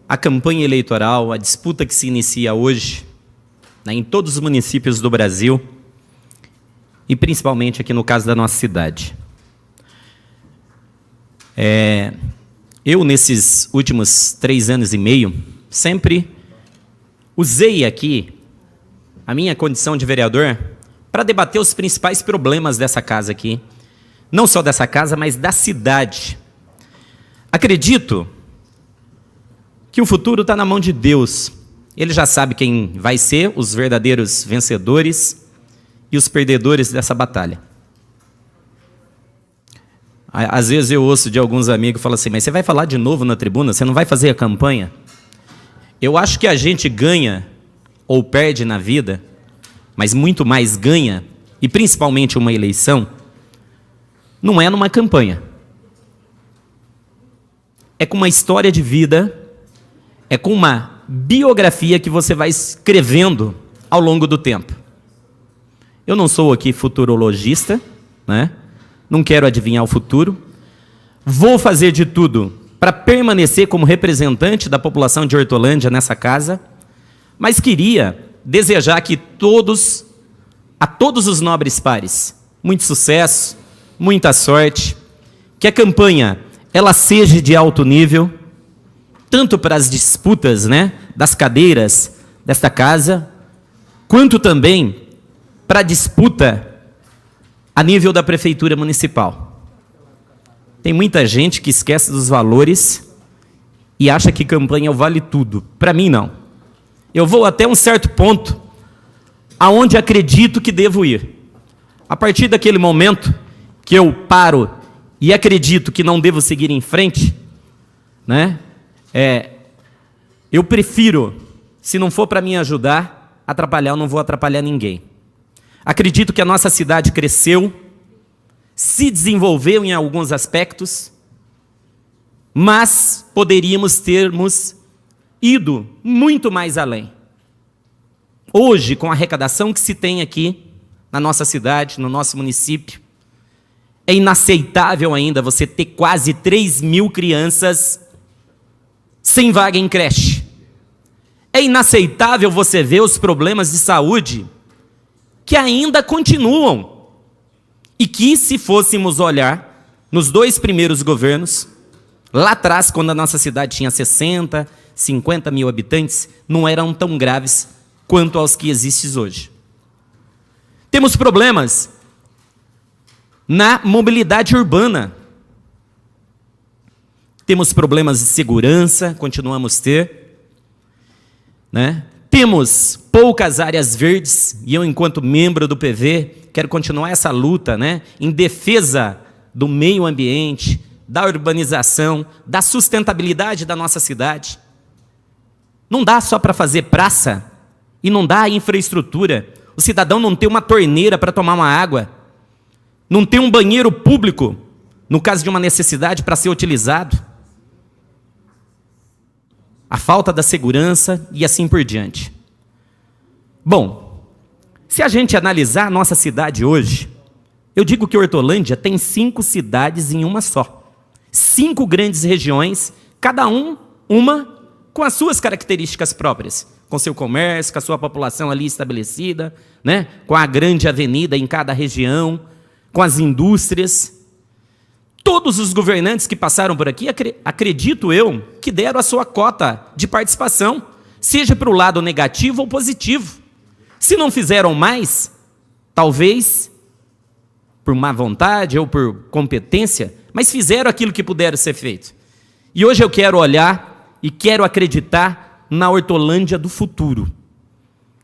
a campanha eleitoral, a disputa que se inicia hoje, né, em todos os municípios do Brasil e principalmente aqui no caso da nossa cidade. Eu, nesses últimos 3 anos e meio, sempre usei aqui a minha condição de vereador para debater os principais problemas dessa casa aqui, não só dessa casa, mas da cidade. Acredito que o futuro está na mão de Deus. Ele já sabe quem vai ser os verdadeiros vencedores e os perdedores dessa batalha. Às vezes eu ouço de alguns amigos e falo assim, mas você vai falar de novo na tribuna? Você não vai fazer a campanha? Eu acho que a gente ganha ou perde na vida, mas muito mais ganha, e principalmente uma eleição, não é numa campanha. É com uma história de vida, é com uma biografia que você vai escrevendo ao longo do tempo. Eu não sou aqui futurologista, né? Não quero adivinhar o futuro. Vou fazer de tudo para permanecer como representante da população de Hortolândia nessa casa, mas queria desejar que a todos os nobres pares, muito sucesso, muita sorte, que a campanha ela seja de alto nível, tanto para as disputas, né, das cadeiras desta casa, quanto também para a disputa a nível da prefeitura municipal. Tem muita gente que esquece dos valores e acha que campanha vale tudo. Para mim, não. Eu vou até um certo ponto aonde acredito que devo ir. A partir daquele momento que eu paro e acredito que não devo seguir em frente, né? Eu prefiro, se não for para me ajudar, atrapalhar, eu não vou atrapalhar ninguém. Acredito que a nossa cidade cresceu, se desenvolveu em alguns aspectos, mas poderíamos termos ido muito mais além. Hoje, com a arrecadação que se tem aqui na nossa cidade, no nosso município, é inaceitável ainda você ter quase 3.000 crianças sem vaga em creche. É inaceitável você ver os problemas de saúde que ainda continuam e que, se fôssemos olhar nos 2 primeiros governos, lá atrás, quando a nossa cidade tinha 60, 50 mil habitantes, não eram tão graves quanto aos que existem hoje. Temos problemas na mobilidade urbana. Temos problemas de segurança, continuamos a ter, né? Temos poucas áreas verdes, e eu, enquanto membro do PV, quero continuar essa luta, né, em defesa do meio ambiente, da urbanização, da sustentabilidade da nossa cidade. Não dá só para fazer praça e não dá infraestrutura. O cidadão não tem uma torneira para tomar uma água, não tem um banheiro público, no caso de uma necessidade, para ser utilizado. A falta da segurança e assim por diante. Bom, se a gente analisar a nossa cidade hoje, eu digo que Hortolândia tem 5 cidades em uma só. 5 grandes regiões, cada uma com as suas características próprias, com seu comércio, com a sua população ali estabelecida, né? Com a grande avenida em cada região, com as indústrias. Todos os governantes que passaram por aqui, acredito eu, que deram a sua cota de participação, seja para o lado negativo ou positivo. Se não fizeram mais, talvez por má vontade ou por competência, mas fizeram aquilo que puderam ser feito. E hoje eu quero olhar e quero acreditar na Hortolândia do futuro.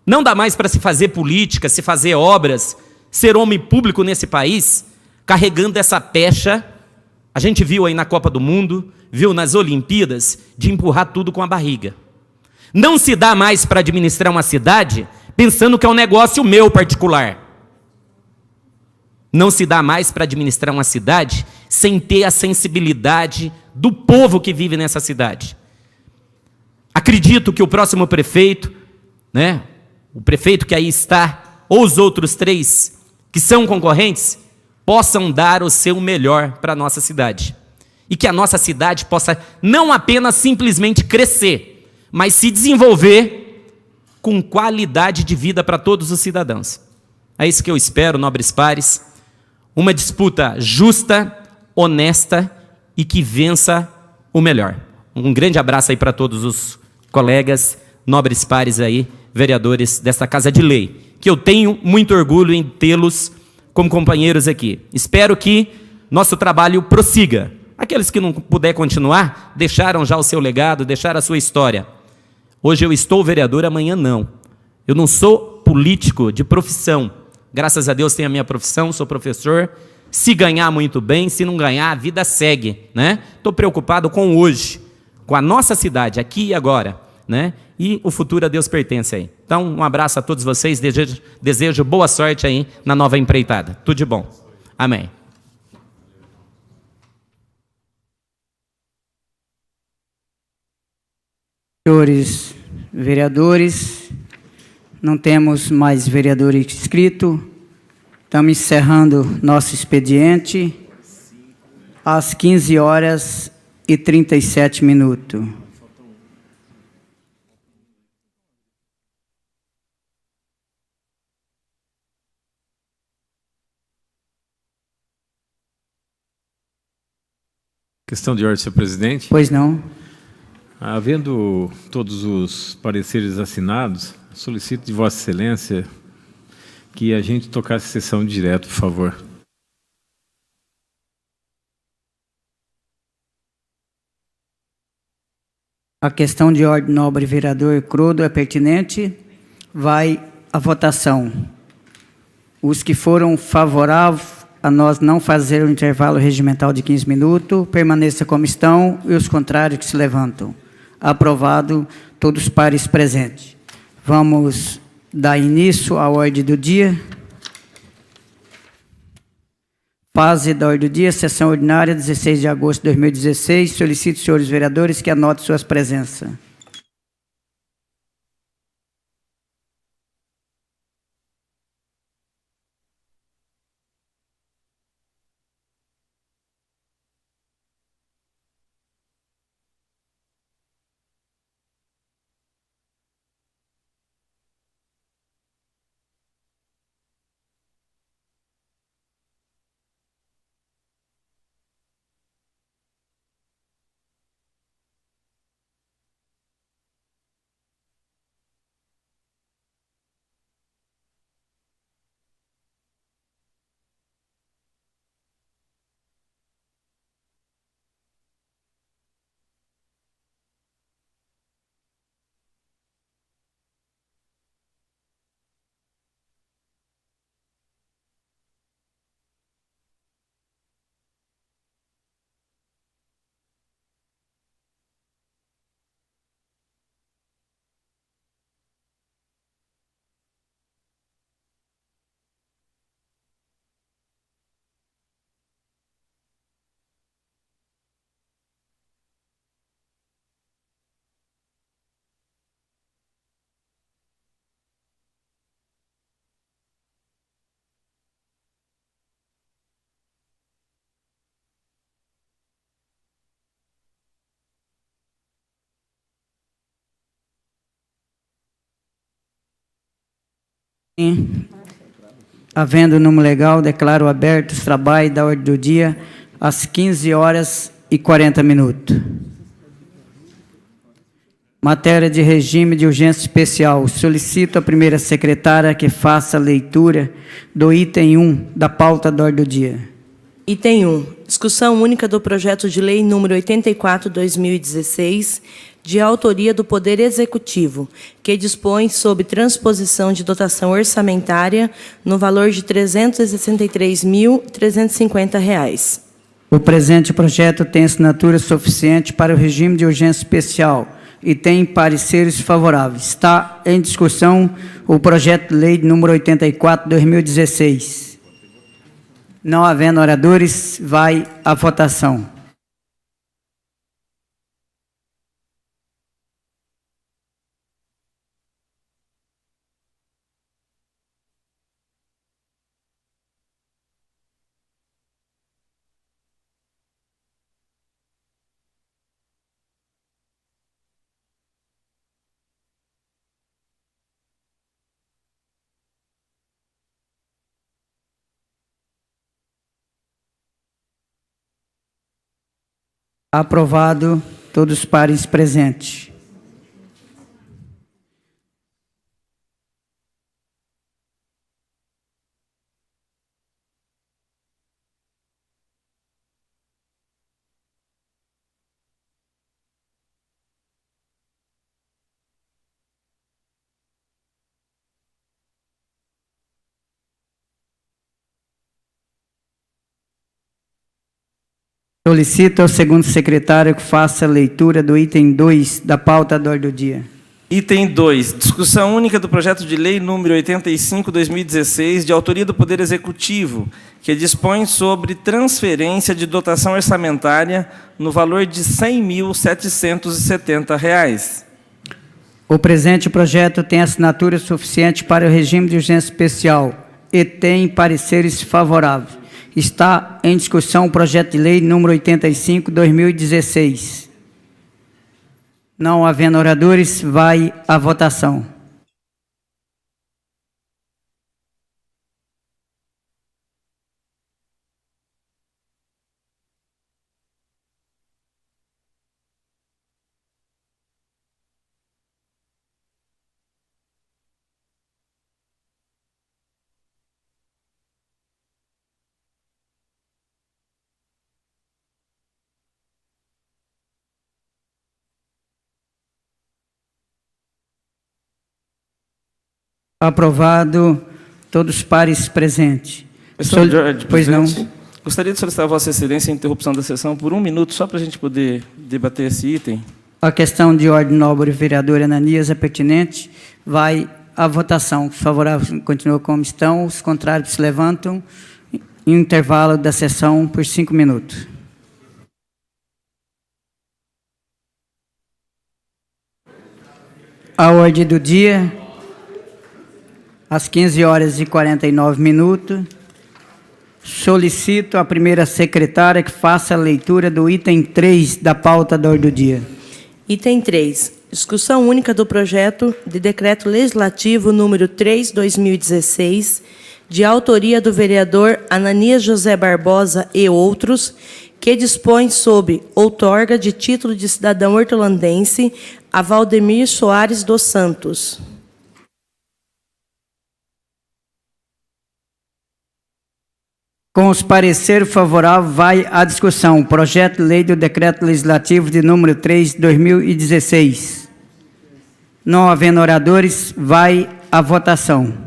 Não dá mais para se fazer política, se fazer obras, ser homem público nesse país, carregando essa pecha. A gente viu aí na Copa do Mundo, viu nas Olimpíadas, de empurrar tudo com a barriga. Não se dá mais para administrar uma cidade pensando que é um negócio meu particular. Não se dá mais para administrar uma cidade sem ter a sensibilidade do povo que vive nessa cidade. Acredito que o próximo prefeito, né, o prefeito que aí está, ou os outros 3 que são concorrentes, possam dar o seu melhor para a nossa cidade. E que a nossa cidade possa não apenas simplesmente crescer, mas se desenvolver com qualidade de vida para todos os cidadãos. É isso que eu espero, nobres pares. Uma disputa justa, honesta e que vença o melhor. Um grande abraço aí para todos os colegas, nobres pares aí, vereadores desta Casa de Lei, que eu tenho muito orgulho em tê-los como companheiros aqui. Espero que nosso trabalho prossiga. Aqueles que não puder continuar, deixaram já o seu legado, deixaram a sua história. Hoje eu estou vereador, amanhã não. Eu não sou político de profissão. Graças a Deus tenho a minha profissão, sou professor. Se ganhar, muito bem. Se não ganhar, a vida segue, né? Estou preocupado com hoje, com a nossa cidade, aqui e agora, né? E o futuro a Deus pertence aí. Então, um abraço a todos vocês. Desejo boa sorte aí na nova empreitada. Tudo de bom. Amém. Senhores vereadores, não temos mais vereador inscrito. Estamos encerrando nosso expediente às 15h37. Questão de ordem, senhor presidente. Pois não. Havendo todos os pareceres assinados, solicito de Vossa Excelência que a gente tocasse a sessão direto, por favor. A questão de ordem, nobre vereador Crodo, é pertinente. Vai à votação. Os que foram favoráveis a nós não fazer o intervalo regimental de 15 minutos, permaneça como estão, e os contrários que se levantam. Aprovado, todos os pares presentes. Vamos dar início à ordem do dia. Fase da ordem do dia, sessão ordinária, 16 de agosto de 2016. Solicito, senhores vereadores, que anotem suas presenças. Havendo número legal, declaro aberto os trabalhos da ordem do dia às 15h40. Matéria de regime de urgência especial. Solicito a primeira secretária que faça a leitura do item 1 da pauta da ordem do dia. Item 1. Discussão única do projeto de lei número 84/2016, de autoria do Poder Executivo, que dispõe sobre transposição de dotação orçamentária no valor de R$ 363.350. O presente projeto tem assinatura suficiente para o regime de urgência especial e tem pareceres favoráveis. Está em discussão o projeto de lei número 84/2016. Não havendo oradores, vai à votação. Aprovado, todos os pares presentes. Solicito ao segundo secretário que faça a leitura do item 2 da pauta da ordem do dia. Item 2. Discussão única do projeto de lei número 85/2016, de autoria do Poder Executivo, que dispõe sobre transferência de dotação orçamentária no valor de R$ 100.770. O presente projeto tem assinatura suficiente para o regime de urgência especial e tem pareceres favoráveis. Está em discussão o projeto de lei número 85/2016. Não havendo oradores, vai à votação. Aprovado, todos os pares presentes. Pois não. Gostaria de solicitar a Vossa Excelência a interrupção da sessão por 1 minuto, só para a gente poder debater esse item. A questão de ordem nobre, vereador Ananias, é pertinente. Vai à votação. Os favoráveis continuam como estão, os contrários se levantam. Em intervalo da sessão por 5 minutos. A ordem do dia, às 15h49, solicito à primeira secretária que faça a leitura do item 3 da pauta da ordem do dia. Item 3. Discussão única do projeto de decreto legislativo número 3/2016, de autoria do vereador Ananias José Barbosa e outros, que dispõe sobre outorga de título de cidadão hortolandense a Valdemir Soares dos Santos. Com os pareceres favoráveis, vai à discussão o projeto de lei do decreto legislativo de número 3/2016. Não havendo oradores, vai à votação.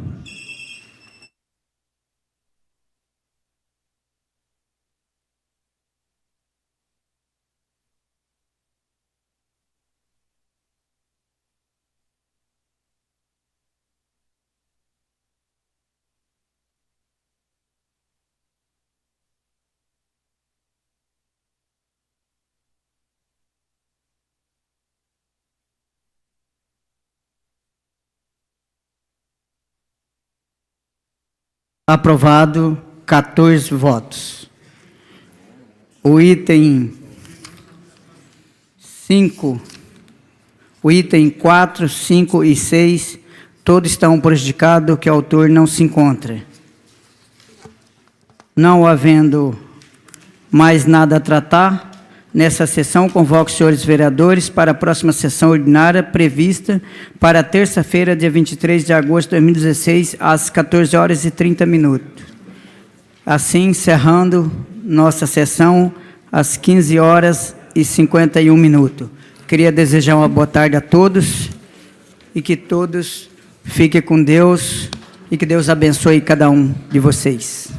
Aprovado, 14 votos. O item 5, o item 4, 5 e 6, todos estão prejudicados que o autor não se encontra. Não havendo mais nada a tratar, nessa sessão convoco os senhores vereadores para a próxima sessão ordinária prevista para terça-feira, dia 23 de agosto de 2016, às 14h30. Assim, encerrando nossa sessão às 15h51. Queria desejar uma boa tarde a todos e que todos fiquem com Deus e que Deus abençoe cada um de vocês.